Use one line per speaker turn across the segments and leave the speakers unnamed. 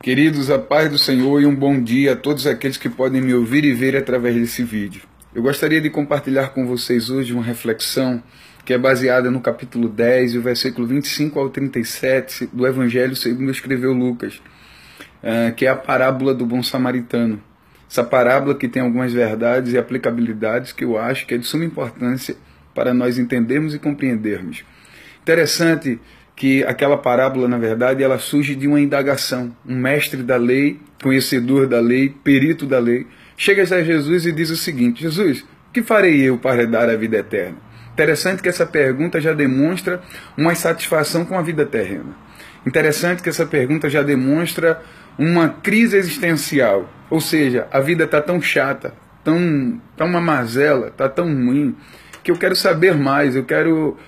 Queridos, a paz do Senhor e um bom dia a todos aqueles que podem me ouvir e ver através desse vídeo. Eu gostaria de compartilhar com vocês hoje uma reflexão que é baseada no capítulo 10 e o versículo 25 ao 37 do Evangelho segundo escreveu Lucas, que é a parábola do bom samaritano. Essa parábola que tem algumas verdades e aplicabilidades que eu acho que é de suma importância para nós entendermos e compreendermos. Interessante que aquela parábola, na verdade, ela surge de uma indagação. Um mestre da lei, conhecedor da lei, perito da lei, chega a Jesus e diz o seguinte: Jesus, o que farei eu para dar a vida eterna? Interessante que essa pergunta já demonstra uma insatisfação com a vida terrena. Interessante que essa pergunta já demonstra uma crise existencial. Ou seja, a vida está tão chata, tão uma mazela, está tão ruim, que eu quero saber mais, eu quero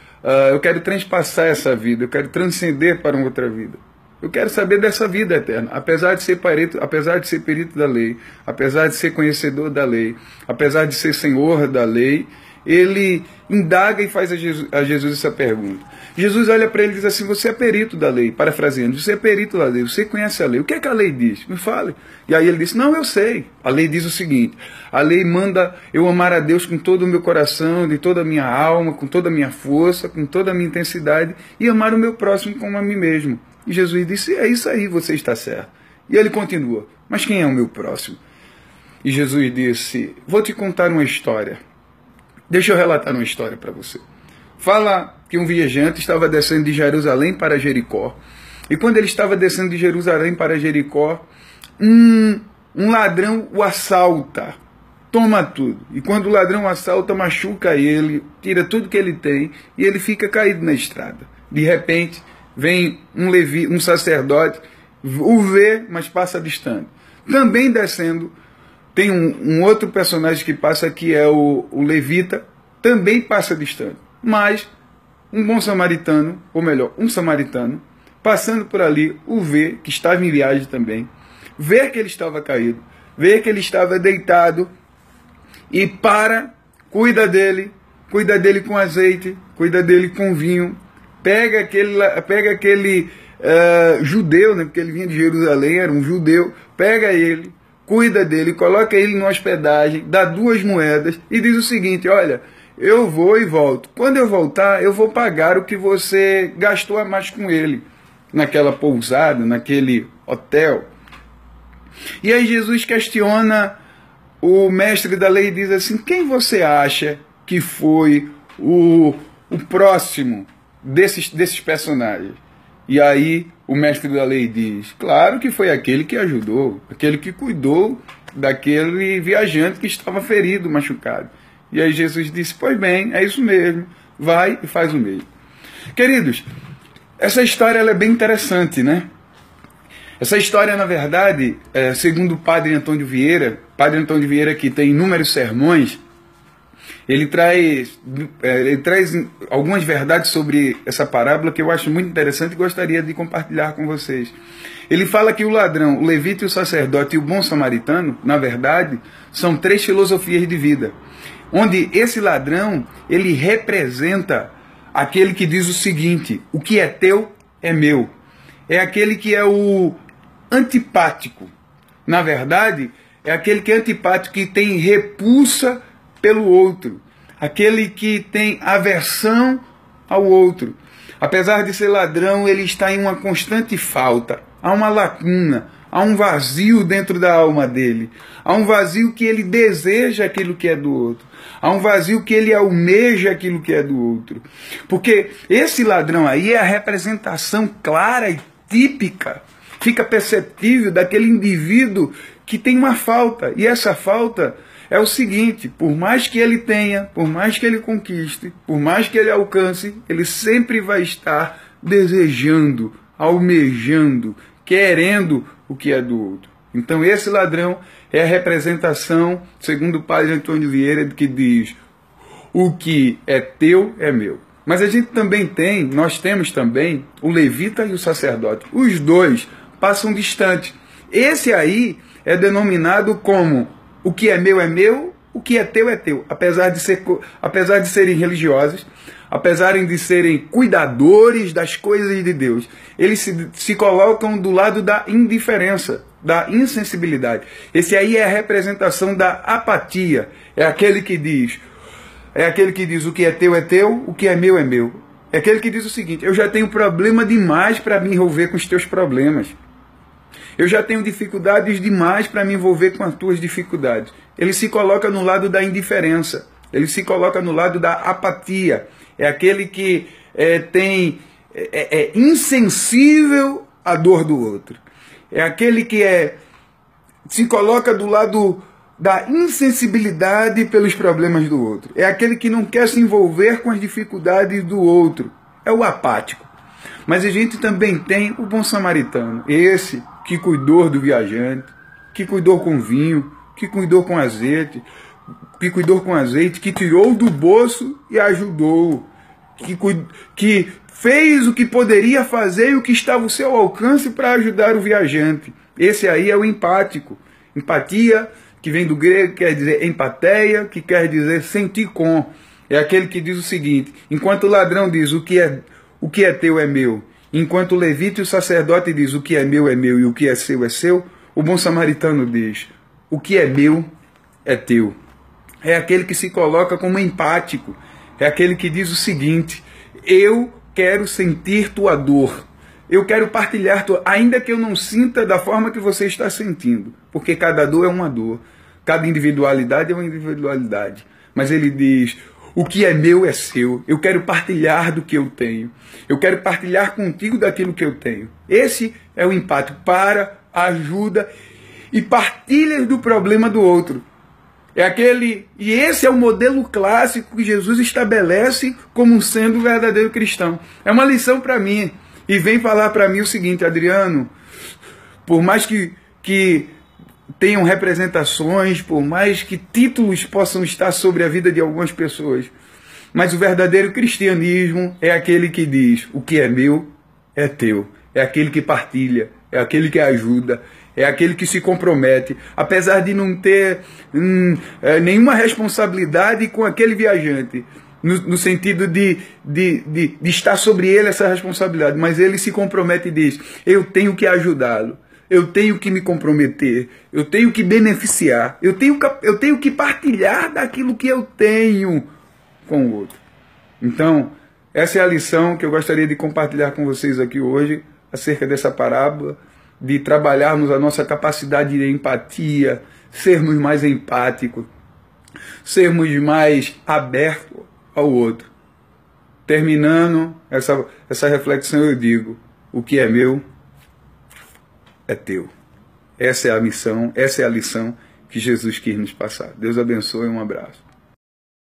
transpassar essa vida, eu quero transcender para uma outra vida. Eu quero saber dessa vida eterna. Apesar de ser perito da lei, apesar de ser conhecedor da lei, apesar de ser senhor da lei, ele indaga e faz a Jesus essa pergunta. Jesus olha para ele e diz assim: você é perito da lei, parafraseando, você é perito da lei, você conhece a lei. O que é que a lei diz? Me fale. E aí ele disse: não, eu sei. A lei diz o seguinte: a lei manda eu amar a Deus com todo o meu coração, de toda a minha alma, com toda a minha força, com toda a minha intensidade, e amar o meu próximo como a mim mesmo. E Jesus disse: é isso aí, você está certo. E ele continua: mas quem é o meu próximo? E Jesus disse: vou te contar uma história. Deixa eu relatar uma história para você. Fala que um viajante estava descendo de Jerusalém para Jericó. E quando ele estava descendo de Jerusalém para Jericó, um ladrão o assalta, toma tudo. E quando o ladrão o assalta, machuca ele, tira tudo que ele tem e ele fica caído na estrada. De repente, vem um sacerdote, o vê, mas passa distante. Também descendo, tem um outro personagem que passa, que é o levita, também passa distante. Mas um bom samaritano, ou melhor, um samaritano, passando por ali, o vê, que estava em viagem também, vê que ele estava caído, vê que ele estava deitado, e cuida dele com azeite, cuida dele com vinho, pega aquele judeu, né, porque ele vinha de Jerusalém, era um judeu, pega ele, cuida dele, coloca ele numa hospedagem, dá 2 moedas e diz o seguinte: olha, eu vou e volto. Quando eu voltar, eu vou pagar o que você gastou a mais com ele, naquela pousada, naquele hotel. E aí Jesus questiona o mestre da lei e diz assim: quem você acha que foi o próximo desses personagens? E aí o mestre da lei diz: claro que foi aquele que ajudou, aquele que cuidou daquele viajante que estava ferido, machucado. E aí Jesus disse: pois bem, é isso mesmo, vai e faz o mesmo. Queridos, essa história ela é bem interessante, né? Essa história, na verdade, segundo o Padre Antônio Vieira que tem inúmeros sermões, ele traz algumas verdades sobre essa parábola que eu acho muito interessante e gostaria de compartilhar com vocês. Ele fala que o ladrão, o levita, o sacerdote e o bom samaritano, na verdade, são 3 filosofias de vida, onde esse ladrão, ele representa aquele que diz o seguinte: o que é teu é meu. É aquele que é o antipático. Na verdade, é aquele que é antipático, que tem repulsa pelo outro, aquele que tem aversão ao outro. Apesar de ser ladrão, ele está em uma constante falta, há uma lacuna, há um vazio dentro da alma dele, há um vazio que ele deseja aquilo que é do outro, há um vazio que ele almeja aquilo que é do outro. Porque esse ladrão aí é a representação clara e típica, fica perceptível daquele indivíduo que tem uma falta, e essa falta é o seguinte: por mais que ele tenha, por mais que ele conquiste, por mais que ele alcance, ele sempre vai estar desejando, almejando, querendo o que é do outro. Então esse ladrão é a representação, segundo o Padre Antônio Vieira, que diz: o que é teu é meu. Mas nós temos também o levita e o sacerdote. Os dois passam distante. Esse aí é denominado como: o que é meu, o que é teu é teu. Apesar de serem religiosos, apesar de serem cuidadores das coisas de Deus, eles se colocam do lado da indiferença, da insensibilidade. Esse aí é a representação da apatia. É aquele que diz o que é teu, o que é meu. É aquele que diz o seguinte: eu já tenho problema demais para me envolver com os teus problemas. Eu já tenho dificuldades demais para me envolver com as tuas dificuldades. Ele se coloca no lado da indiferença. Ele se coloca no lado da apatia. É aquele que é insensível à dor do outro. É aquele que se coloca do lado da insensibilidade pelos problemas do outro. É aquele que não quer se envolver com as dificuldades do outro. É o apático. Mas a gente também tem o bom samaritano. Esse que cuidou do viajante, que cuidou com vinho, que cuidou com azeite, que tirou do bolso e ajudou, que fez o que poderia fazer e o que estava ao seu alcance para ajudar o viajante. Esse aí é o empático. Empatia, que vem do grego, quer dizer empateia, que quer dizer sentir com. É aquele que diz o seguinte: enquanto o ladrão diz o que é teu é meu, enquanto o levita e o sacerdote diz o que é meu e o que é seu, o bom samaritano diz o que é meu é teu. É aquele que se coloca como empático. É aquele que diz o seguinte: eu quero sentir tua dor. Eu quero partilhar tua, ainda que eu não sinta da forma que você está sentindo. Porque cada dor é uma dor. Cada individualidade é uma individualidade. Mas ele diz: o que é meu é seu. Eu quero partilhar do que eu tenho. Eu quero partilhar contigo daquilo que eu tenho. Esse é o empático. Para, ajuda e partilha do problema do outro. E esse é o modelo clássico que Jesus estabelece como sendo o verdadeiro cristão. É uma lição para mim. E vem falar para mim o seguinte: Adriano, por mais que tenham representações, por mais que títulos possam estar sobre a vida de algumas pessoas, mas o verdadeiro cristianismo é aquele que diz: o que é meu é teu. É aquele que partilha, é aquele que ajuda, é aquele que se compromete, apesar de não ter nenhuma responsabilidade com aquele viajante, no sentido de estar sobre ele essa responsabilidade, mas ele se compromete e diz: eu tenho que ajudá-lo, eu tenho que me comprometer, eu tenho que beneficiar, eu tenho que partilhar daquilo que eu tenho com o outro. Então, essa é a lição que eu gostaria de compartilhar com vocês aqui hoje, acerca dessa parábola, de trabalharmos a nossa capacidade de empatia, sermos mais empáticos, sermos mais abertos ao outro. Terminando essa reflexão, eu digo: o que é meu é teu. Essa é a missão, essa é a lição que Jesus quis nos passar. Deus abençoe e um abraço.